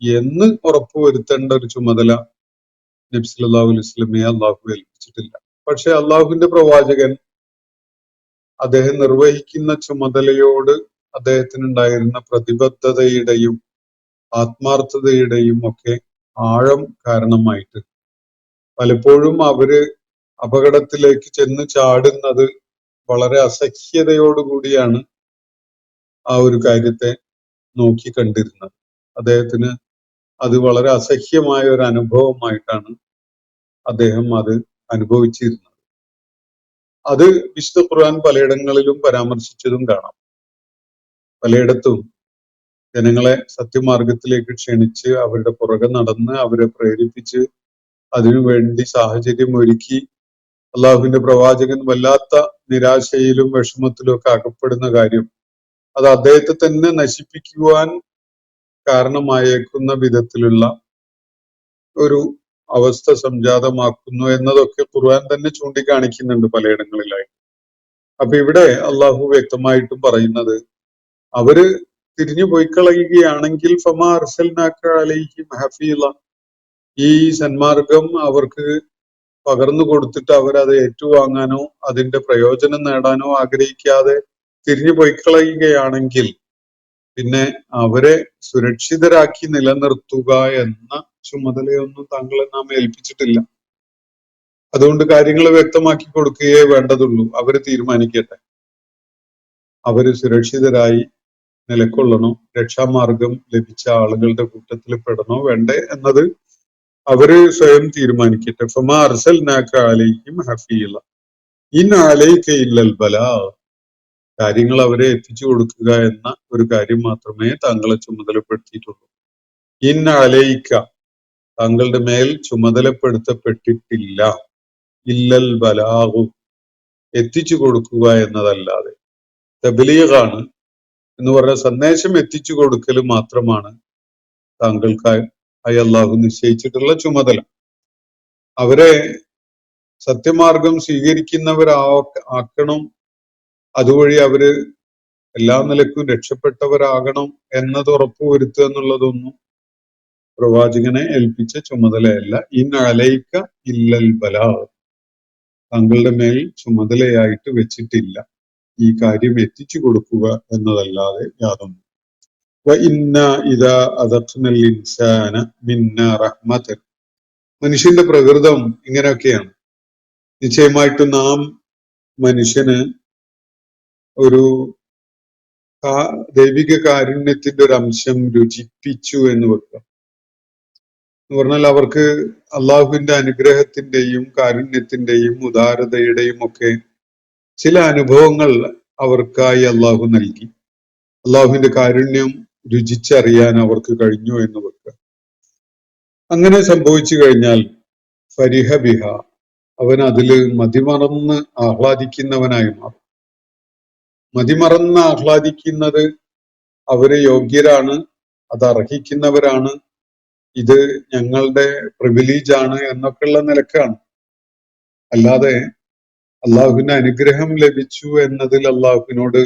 എന്ന് ഉറപ്പുവരുത്തേണ്ട ഒരു ചുമതല നബി സല്ലല്ലാഹു അലൈഹി വസല്ലമയെ അള്ളാഹു ഏൽപ്പിച്ചിട്ടില്ല. പക്ഷെ അള്ളാഹുവിന്റെ പ്രവാചകൻ അദ്ദേഹം നിർവഹിക്കുന്ന ചുമതലയോട് അദ്ദേഹത്തിനുണ്ടായിരുന്ന പ്രതിബദ്ധതയുടെയും ആത്മാർത്ഥതയുടെയും ഒക്കെ ആഴം കാരണമായിട്ട് പലപ്പോഴും അവര് അപകടത്തിലേക്ക് ചെന്ന് ചാടുന്നത് വളരെ അസഹ്യതയോടുകൂടിയാണ് ആ ഒരു കാര്യത്തെ നോക്കി കണ്ടിരുന്നത്. അദ്ദേഹത്തിന് അത് വളരെ അസഹ്യമായ ഒരു അനുഭവമായിട്ടാണ് അദ്ദേഹം അത് അനുഭവിച്ചിരുന്നത്. അത് വിശുദ്ധ ഖുർആൻ പലയിടങ്ങളിലും പരാമർശിച്ചതും കാണാം. പലയിടത്തും ജനങ്ങളെ സത്യമാർഗത്തിലേക്ക് ക്ഷണിച്ച് അവരുടെ പുറകെ നടന്ന് അവരെ പ്രേരിപ്പിച്ച് അതിനുവേണ്ടി സാഹചര്യം ഒരുക്കി അള്ളാഹുവിന്റെ പ്രവാചകൻ വല്ലാത്ത നിരാശയിലും വിഷമത്തിലും ഒക്കെ അകപ്പെടുന്ന കാര്യം, അത് അദ്ദേഹത്തെ തന്നെ നശിപ്പിക്കുവാൻ കാരണമായേക്കുന്ന വിധത്തിലുള്ള ഒരു അവസ്ഥ സംജാതമാക്കുന്നു എന്നതൊക്കെ ഖുർആൻ തന്നെ ചൂണ്ടിക്കാണിക്കുന്നുണ്ട് പലയിടങ്ങളിലായി. അപ്പൊ ഇവിടെ അള്ളാഹു വ്യക്തമായിട്ടും പറയുന്നത്, അവര് തിരിഞ്ഞു പോയി കളയുകയാണെങ്കിൽ ഫമാ അർസൽനാക അലൈഹിം ഹഫീള, ഈ സന്മാർഗം അവർക്ക് പകർന്നു കൊടുത്തിട്ട് അവരത് ഏറ്റുവാങ്ങാനോ അതിന്റെ പ്രയോജനം നേടാനോ ആഗ്രഹിക്കാതെ തിരിഞ്ഞു പോയി കളയുകയാണെങ്കിൽ പിന്നെ അവരെ സുരക്ഷിതരാക്കി നിലനിർത്തുക എന്ന ചുമതലയൊന്നും താങ്കളെ നാം ഏൽപ്പിച്ചിട്ടില്ല. അതുകൊണ്ട് കാര്യങ്ങൾ വ്യക്തമാക്കി കൊടുക്കുകയേ വേണ്ടതുള്ളൂ. അവര് തീരുമാനിക്കട്ടെ, അവര് സുരക്ഷിതരായി നിലകൊള്ളണോ, രക്ഷാമാർഗം ലഭിച്ച ആളുകളുടെ കൂട്ടത്തിൽ പെടണോ വേണ്ടേ എന്നത് അവര് സ്വയം തീരുമാനിക്കട്ടെ. ഫമാ അർസൽനാക അലൈഹിം ഹഫീള ഇൻ അലൈക ഇല്ലൽ ബലാഗ്, കാര്യങ്ങൾ അവരെ എത്തിച്ചു കൊടുക്കുക എന്ന ഒരു കാര്യം മാത്രമേ താങ്കളെ ചുമതലപ്പെടുത്തിയിട്ടുള്ളൂ. ഇൻ അലൈക, താങ്കളുടെ മേൽ ചുമതലപ്പെടുത്തപ്പെട്ടിട്ടില്ല, ഇല്ലൽ ബലാഗു, എത്തിച്ചു കൊടുക്കുക എന്നതല്ലാതെ. തബ്ലീഗാണ് എന്ന് പറഞ്ഞ സന്ദേശം എത്തിച്ചു കൊടുക്കൽ മാത്രമാണ് താങ്കൾക്കായി അല്ലാഹു നിശ്ചയിച്ചിട്ടുള്ള ചുമതല. അവരെ സത്യമാർഗം സ്വീകരിക്കുന്നവരാക്കണം, അതുവഴി അവര് എല്ലാ നിലക്കും രക്ഷപ്പെട്ടവരാകണം എന്നത് ഉറപ്പുവരുത്തുക എന്നുള്ളതൊന്നും പ്രവാചകനെ ഏൽപ്പിച്ച ചുമതലയല്ല. ഇൻ അലൈക ഇല്ലൽ ബലാഗ്, താങ്കളുടെ മേൽ ചുമതലയായിട്ട് വെച്ചിട്ടില്ല ഈ കാര്യം എത്തിച്ചു കൊടുക്കുക എന്നതല്ലാതെ യാതൊന്നും. വഇന്നാ ഇദാ അദഖ്നൽ ഇൻസാന മിന്നാ റഹ്മതൻ, മനുഷ്യന്റെ പ്രകൃതം ഇങ്ങനെയൊക്കെയാണ്. നിശ്ചയമായിട്ടും നാം മനുഷ്യന് ഒരു ദൈവിക കാരുണ്യത്തിന്റെ ഒരു അംശം രുചിപ്പിച്ചു എന്ന് വെക്കുക. എന്ന് പറഞ്ഞാൽ അവർക്ക് അള്ളാഹുവിന്റെ അനുഗ്രഹത്തിന്റെയും കാരുണ്യത്തിന്റെയും ഉദാരതയുടെയും ഒക്കെ ചില അനുഭവങ്ങൾ അവർക്കായി അള്ളാഹു നൽകി. അള്ളാഹുവിന്റെ കാരുണ്യം രുചിച്ചറിയാൻ അവർക്ക് കഴിഞ്ഞു എന്ന് വെക്കുക. അങ്ങനെ സംഭവിച്ചു കഴിഞ്ഞാൽ ഫരിഹ ബിഹ, അവൻ അതില് മതിമറന്ന് ആഹ്ലാദിക്കുന്നവനായി മാറും. മതിമറന്ന് ആഹ്ലാദിക്കുന്നത് അവര് യോഗ്യരാണ്, അത് അർഹിക്കുന്നവരാണ്, ഇത് ഞങ്ങളുടെ പ്രിവിലേജ് ആണ് എന്നൊക്കെയുള്ള നിലക്കാണ്. അല്ലാതെ അള്ളാഹുവിന്റെ അനുഗ്രഹം ലഭിച്ചു എന്നതിൽ അള്ളാഹുവിനോട്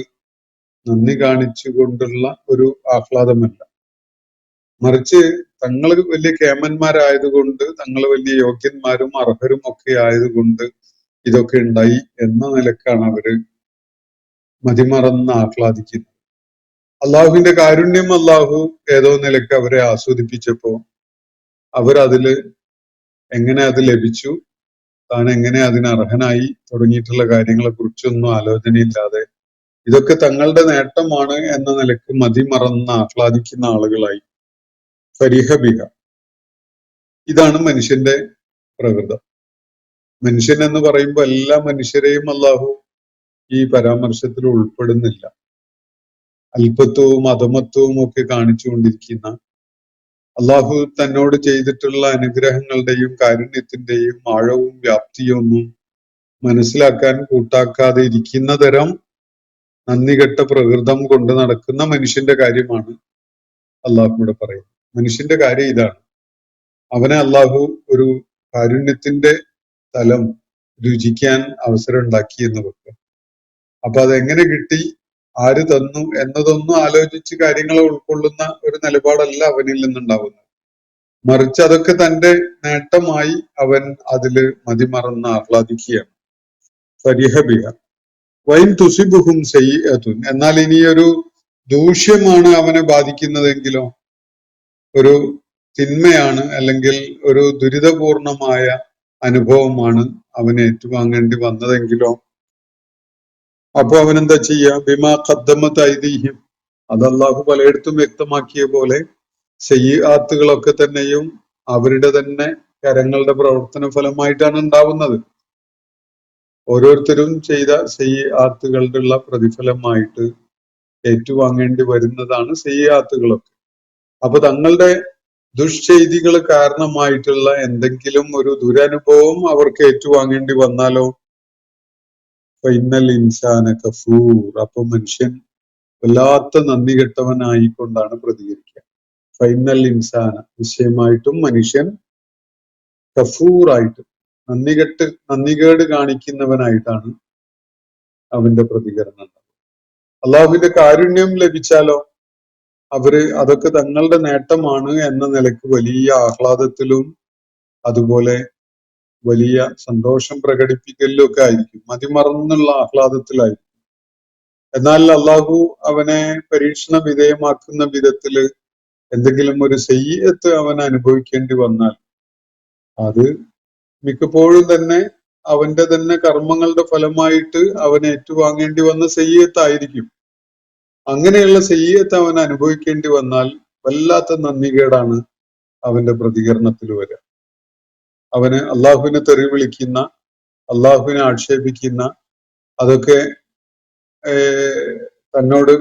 നന്ദി കാണിച്ചുകൊണ്ടുള്ള ഒരു ആഹ്ലാദമല്ല. മറിച്ച് തങ്ങൾ വലിയ കേമന്മാരായതുകൊണ്ട്, തങ്ങൾ വലിയ യോഗ്യന്മാരും അർഹരും ഒക്കെ ആയതുകൊണ്ട് ഇതൊക്കെ ഉണ്ടായി എന്ന നിലക്കാണ് അവര് മതിമറന്ന് ആഹ്ലാദിക്കുന്നത്. അള്ളാഹുവിന്റെ കാരുണ്യം അള്ളാഹു ഏതോ നിലക്ക് അവരെ ആസ്വദിപ്പിച്ചപ്പോ അവരതില് എങ്ങനെ അത് ലഭിച്ചു, താൻ എങ്ങനെ അതിന് അർഹനായി തുടങ്ങിയിട്ടുള്ള കാര്യങ്ങളെ കുറിച്ചൊന്നും ആലോചനയില്ലാതെ ഇതൊക്കെ തങ്ങളുടെ നേട്ടമാണ് എന്ന നിലക്ക് മതിമറന്ന് ആഹ്ലാദിക്കുന്ന ആളുകളായി. ഫരിഹബിഹ, ഇതാണ് മനുഷ്യന്റെ പ്രകൃതം. മനുഷ്യൻ എന്ന് പറയുമ്പോൾ എല്ലാ മനുഷ്യരെയും അള്ളാഹു ഈ പരാമർശത്തിൽ ഉൾപ്പെടുന്നില്ല. അല്പത്വവും അധമത്വവും ഒക്കെ കാണിച്ചുകൊണ്ടിരിക്കുന്ന, അള്ളാഹു തന്നോട് ചെയ്തിട്ടുള്ള അനുഗ്രഹങ്ങളുടെയും കാരുണ്യത്തിന്റെയും ആഴവും വ്യാപ്തിയും ഒന്നും മനസ്സിലാക്കാൻ കൂട്ടാക്കാതെ ഇരിക്കുന്ന തരം നന്ദികെട്ട പ്രകൃതം കൊണ്ട് നടക്കുന്ന മനുഷ്യന്റെ കാര്യമാണ് അള്ളാഹുവിടെ പറയുന്നത്. മനുഷ്യന്റെ കാര്യം ഇതാണ്. അവനെ അള്ളാഹു ഒരു കാരുണ്യത്തിന്റെ തലം രുചിക്കാൻ അവസരം ഉണ്ടാക്കി എന്ന് വെക്കുക. അപ്പൊ അതെങ്ങനെ കിട്ടി, ആര് തന്നു എന്നതൊന്നും ആലോചിച്ച് കാര്യങ്ങളെ ഉൾക്കൊള്ളുന്ന ഒരു നിലപാടല്ല അവനിൽ നിന്നുണ്ടാവുന്നത്. മറിച്ച് അതൊക്കെ തന്റെ നേട്ടമായി അവൻ അതില് മതിമറന്ന് ആഹ്ലാദിക്കുകയാണ്. ഫരിഹബിഹ വൈൻ തുസിബുഹും സയ്യിഅത്തുൻ, എന്നാൽ ഇനിയൊരു ദൂഷ്യമാണ് അവനെ ബാധിക്കുന്നതെങ്കിലോ, ഒരു തിന്മയാണ് അല്ലെങ്കിൽ ഒരു ദുരിതപൂർണമായ അനുഭവമാണ് അവന് ഏറ്റുവാങ്ങേണ്ടി വന്നതെങ്കിലോ, അപ്പൊ അവനെന്താ ചെയ്യുക? ബിമാ ഖദ്ദമത് ഐദീഹിം, അത് അല്ലാഹു പലയിടത്തും വ്യക്തമാക്കിയ പോലെ സയ്യിആത്തുകളൊക്കെ തന്നെയും അവരുടെ തന്നെ കരങ്ങളുടെ പ്രവർത്തന ഫലമായിട്ടാണ് ഉണ്ടാവുന്നത്. ഓരോരുത്തരും ചെയ്ത സയ്യിആത്തുകളുടെ ഉള്ള പ്രതിഫലമായിട്ട് ഏറ്റുവാങ്ങേണ്ടി വരുന്നതാണ് സയ്യിആത്തുകളൊക്കെ. അപ്പൊ തങ്ങളുടെ ദുഷ്ചെയ്തികൾ കാരണമായിട്ടുള്ള എന്തെങ്കിലും ഒരു ദുരനുഭവം അവർക്ക് ഏറ്റുവാങ്ങേണ്ടി വന്നാലോ, ഫൈനൽ ഇൻസാന കഫൂർ, അപ്പൊ മനുഷ്യൻ വല്ലാത്ത നന്ദി കെട്ടവനായിക്കൊണ്ടാണ് പ്രതികരിക്കുക. ഫൈനൽ ഇൻസാന, നിശ്ചയമായിട്ടും മനുഷ്യൻ കഫൂറായിട്ട് നന്ദികേട് കാണിക്കുന്നവനായിട്ടാണ് അവന്റെ പ്രതികരണം. അള്ളാഹുവിന്റെ കാരുണ്യം ലഭിച്ചാലോ, അതൊക്കെ തങ്ങളുടെ നേട്ടമാണ് എന്ന നിലയ്ക്ക് വലിയ ആഹ്ലാദത്തിലും അതുപോലെ വലിയ സന്തോഷം പ്രകടിപ്പിക്കലിലും ഒക്കെ ആയിരിക്കും, മതിമറന്നുള്ള ആഹ്ലാദത്തിലായിരിക്കും. എന്നാൽ അള്ളാഹു അവനെ പരീക്ഷണ വിധേയമാക്കുന്ന വിധത്തില് എന്തെങ്കിലും ഒരു സയ്യിഅത്ത് അവൻ അനുഭവിക്കേണ്ടി വന്നാൽ അത് മിക്കപ്പോഴും തന്നെ അവന്റെ തന്നെ കർമ്മങ്ങളുടെ ഫലമായിട്ട് അവൻ ഏറ്റുവാങ്ങേണ്ടി വന്ന സയ്യിഅത്തായിരിക്കും. അങ്ങനെയുള്ള സയ്യിഅത്ത് അവൻ അനുഭവിക്കേണ്ടി വന്നാൽ വല്ലാത്ത നന്ദികേടാണ് അവന്റെ പ്രതികരണത്തിൽ വരിക. അവന് അള്ളാഹുവിനെ തെറി വിളിക്കുന്ന, അള്ളാഹുവിനെ ആക്ഷേപിക്കുന്ന, അതൊക്കെ തന്നോട്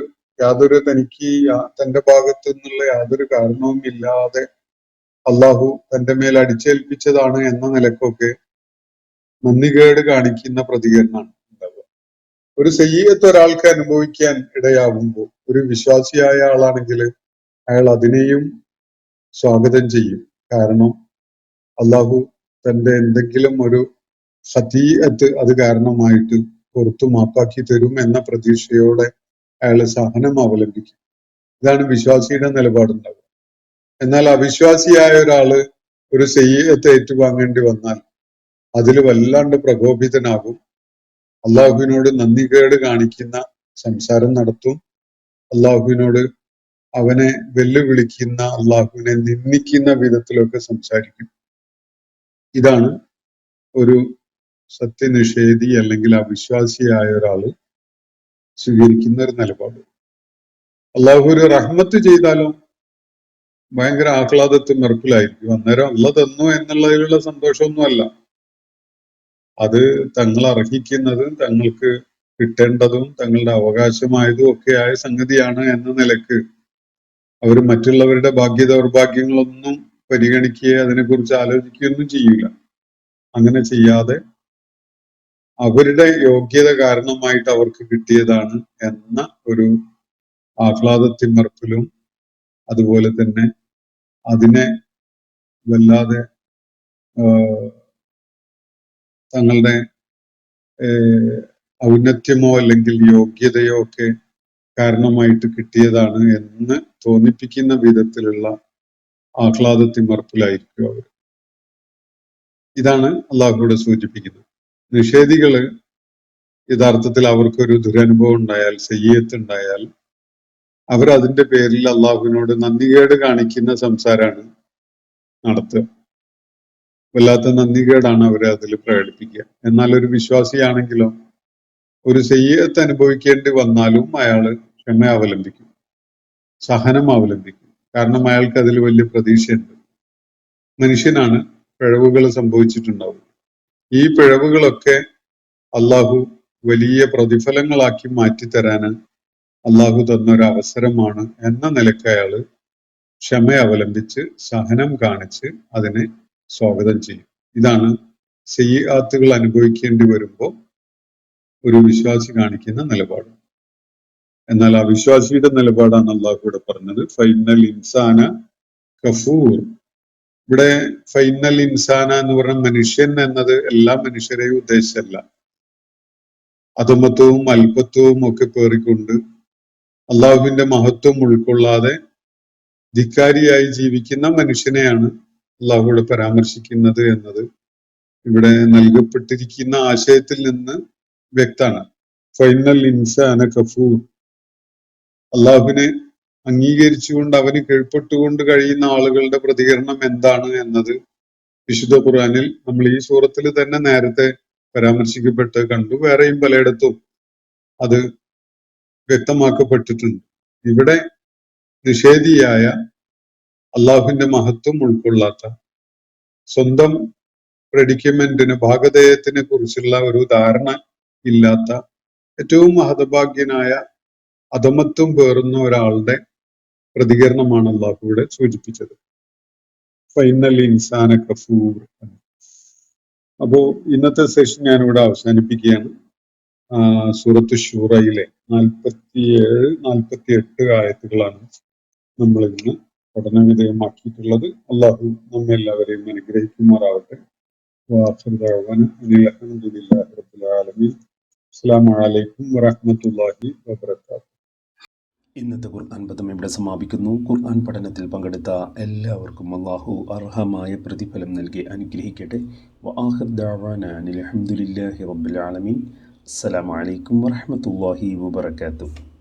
തനിക്ക് തന്റെ ഭാഗത്തു നിന്നുള്ള യാതൊരു കാരണവും ഇല്ലാതെ അള്ളാഹു തന്റെ മേൽ അടിച്ചേൽപ്പിച്ചതാണ് എന്ന നിലക്കൊക്കെ നന്ദികേട് കാണിക്കുന്ന പ്രതികരണമാണ് ഉണ്ടാവുക. ഒരു സയ്യിഅത്ത് ഒരാൾക്ക് അനുഭവിക്കാൻ ഇടയാകുമ്പോൾ ഒരു വിശ്വാസിയായ ആളാണെങ്കിൽ അയാൾ അതിനെയും സ്വാഗതം ചെയ്യും. കാരണം അള്ളാഹു തന്റെ എന്തെങ്കിലും ഒരു ഖതീഅത്ത് അത് കാരണമായിട്ട് പുറത്തു മാപ്പാക്കി തരും എന്ന പ്രതീക്ഷയോടെ അയാൾ സഹനം അവലംബിക്കും. ഇതാണ് വിശ്വാസിയുടെ നിലപാടുണ്ടാവുക. എന്നാൽ അവിശ്വാസിയായ ഒരാള് ഒരു സയ്യിഅത്ത് ഏറ്റുവാങ്ങേണ്ടി വന്നാൽ അതിൽ വല്ലാണ്ട് പ്രകോപിതനാകും, അള്ളാഹുവിനോട് നന്ദികേട് കാണിക്കുന്ന സംസാരം നടത്തും, അള്ളാഹുവിനോട് അവനെ വെല്ലുവിളിക്കുന്ന, അള്ളാഹുവിനെ നിന്ദിക്കുന്ന വിധത്തിലൊക്കെ സംസാരിക്കും. ഇതാണ് ഒരു സത്യനിഷേധി അല്ലെങ്കിൽ അവിശ്വാസിയായ ഒരാള് സ്വീകരിക്കുന്ന ഒരു നിലപാട്. അള്ളാഹു ഒരു റഹ്മത്ത് ചെയ്താലും ഭയങ്കര ആഹ്ലാദത്തിൽ മെറുപ്പിലായിരിക്കും. അന്നേരം അള്ള തന്നു എന്നുള്ളതിലുള്ള സന്തോഷമൊന്നുമല്ല, അത് തങ്ങൾ അർഹിക്കുന്നതും തങ്ങൾക്ക് കിട്ടേണ്ടതും തങ്ങളുടെ അവകാശമായതും ഒക്കെയായ സംഗതിയാണ് എന്ന നിലക്ക് അവർ മറ്റുള്ളവരുടെ ഭാഗ്യ ദൗർഭാഗ്യങ്ങളൊന്നും പരിഗണിക്കുകയോ അതിനെക്കുറിച്ച് ആലോചിക്കുകയൊന്നും ചെയ്യില്ല. അങ്ങനെ ചെയ്യാതെ അവരുടെ യോഗ്യത കാരണമായിട്ട് അവർക്ക് കിട്ടിയതാണ് എന്ന ഒരു ആഹ്ലാദത്തിമർപ്പിലും അതുപോലെ തന്നെ അതിനെ വല്ലാതെ തങ്ങളുടെ ഔന്നത്യമോ അല്ലെങ്കിൽ യോഗ്യതയോ ഒക്കെ കാരണമായിട്ട് കിട്ടിയതാണ് എന്ന് തോന്നിപ്പിക്കുന്ന വിധത്തിലുള്ള ആഹ്ലാദത്തിമർപ്പിലായിരിക്കും അവർ. ഇതാണ് അള്ളാഹുവിടെ സൂചിപ്പിക്കുന്നത്. നിഷേധികള് യഥാർത്ഥത്തിൽ അവർക്കൊരു ദുരനുഭവം ഉണ്ടായാൽ, സയ്യിഅത്ത് ഉണ്ടായാൽ, അവരതിന്റെ പേരിൽ അള്ളാഹുവിനോട് നന്ദികേട് കാണിക്കുന്ന സംസാരമാണ് നടത്തുക. വല്ലാത്ത നന്ദികേടാണ് അവരെ അതിൽ പ്രകടിപ്പിക്കുക. എന്നാൽ ഒരു വിശ്വാസിയാണെങ്കിലോ ഒരു സയ്യിഅത്ത് അനുഭവിക്കേണ്ടി വന്നാലും അയാള് ക്ഷമ അവലംബിക്കും, സഹനം അവലംബിക്കും. കാരണം അയാൾക്ക് അതിൽ വലിയ പ്രതീക്ഷയുണ്ട്. മനുഷ്യനാണ്, പിഴവുകൾ സംഭവിച്ചിട്ടുണ്ടാവും. ഈ പിഴവുകളൊക്കെ അള്ളാഹു വലിയ പ്രതിഫലങ്ങളാക്കി മാറ്റിത്തരാന് അള്ളാഹു തന്നൊരു അവസരമാണ് എന്ന നിലക്ക് അയാള് ക്ഷമ അവലംബിച്ച് സഹനം കാണിച്ച് അതിനെ സ്വാഗതം ചെയ്യും. ഇതാണ് സയ്യിഅത്തുകൾ അനുഭവിക്കേണ്ടി വരുമ്പോൾ ഒരു വിശ്വാസി കാണിക്കുന്ന നിലപാട്. എന്നാൽ അവിശ്വാസിയുടെ നിലപാടാണ് അള്ളാഹു ഇവിടെ പറഞ്ഞത്, ഫൈനൽ ഇൻസാന കഫൂർ. ഇവിടെ ഫൈനൽ ഇൻസാന എന്ന് പറഞ്ഞ മനുഷ്യൻ എന്നത് എല്ലാ മനുഷ്യരെയും ഉദ്ദേശിച്ചല്ല. അധമത്വവും അല്പത്വവും ഒക്കെ പേറിക്കൊണ്ട് അള്ളാഹുവിന്റെ മഹത്വം ഉൾക്കൊള്ളാതെ ധിക്കാരിയായി ജീവിക്കുന്ന മനുഷ്യനെയാണ് അള്ളാഹുവിടെ പരാമർശിക്കുന്നത് എന്നത് ഇവിടെ നൽകപ്പെട്ടിരിക്കുന്ന ആശയത്തിൽ നിന്ന് വ്യക്തമാണ്. ഫൈനൽ ഇൻസാന കഫൂർ. അള്ളാഹുവിനെ അംഗീകരിച്ചുകൊണ്ട് അവന് കീഴ്പ്പെട്ടുകൊണ്ട് കഴിയുന്ന ആളുകളുടെ പ്രതികരണം എന്താണ് എന്നത് വിശുദ്ധ ഖുർആനിൽ നമ്മൾ ഈ സൂറത്തിൽ തന്നെ നേരത്തെ പരാമർശിക്കപ്പെട്ട് കണ്ടു. വേറെയും പലയിടത്തും അത് വ്യക്തമാക്കപ്പെട്ടിട്ടുണ്ട്. ഇവിടെ നിഷേധിയായ, അള്ളാഹുവിന്റെ മഹത്വം ഉൾക്കൊള്ളാത്ത, സ്വന്തം പ്രെഡിക്യുമെന്റിന്, ഭാഗധേയത്തിനെ കുറിച്ചുള്ള ഒരു ധാരണ ഇല്ലാത്ത, ഏറ്റവും ഹതഭാഗ്യനായ, അധമത്വം പേറുന്ന ഒരാളുടെ പ്രതികരണമാണ് അള്ളാഹു ഇവിടെ സൂചിപ്പിച്ചത്. ഫൈനൽ ഇൻസാന കഫൂർ. അപ്പോ ഇന്നത്തെ സെഷൻ ഞാനിവിടെ അവസാനിപ്പിക്കുകയാണ്. സൂറത്ത് ശൂറയിലെ 47-48 ആയത്തുകളാണ് നമ്മൾ ഇന്ന് പഠന വിധേയമാക്കിയിട്ടുള്ളത്. അള്ളാഹു നമ്മെല്ലാവരെയും അനുഗ്രഹിക്കുമാറാവട്ടെ. അസ്സലാമു അലൈക്കും വറഹ്മത്തുള്ളാഹി വബറകാതുഹു. ഇന്നത്തെ ഖുർആൻ പദം ഇവിടെ സമാപിക്കുന്നു. ഖുർആൻ പഠനത്തിൽ പങ്കെടുത്ത എല്ലാവർക്കും അല്ലാഹു അർഹമായ പ്രതിഫലം നൽകി അനുഗ്രഹിക്കട്ടെ. വആഖിർ ദഅവാനാ അൽഹംദുലില്ലാഹി റബ്ബിൽ ആലമീൻ. അസ്സലാമു അലൈക്കും വറഹ്മത്തുള്ളാഹി വബറകാതുഹു.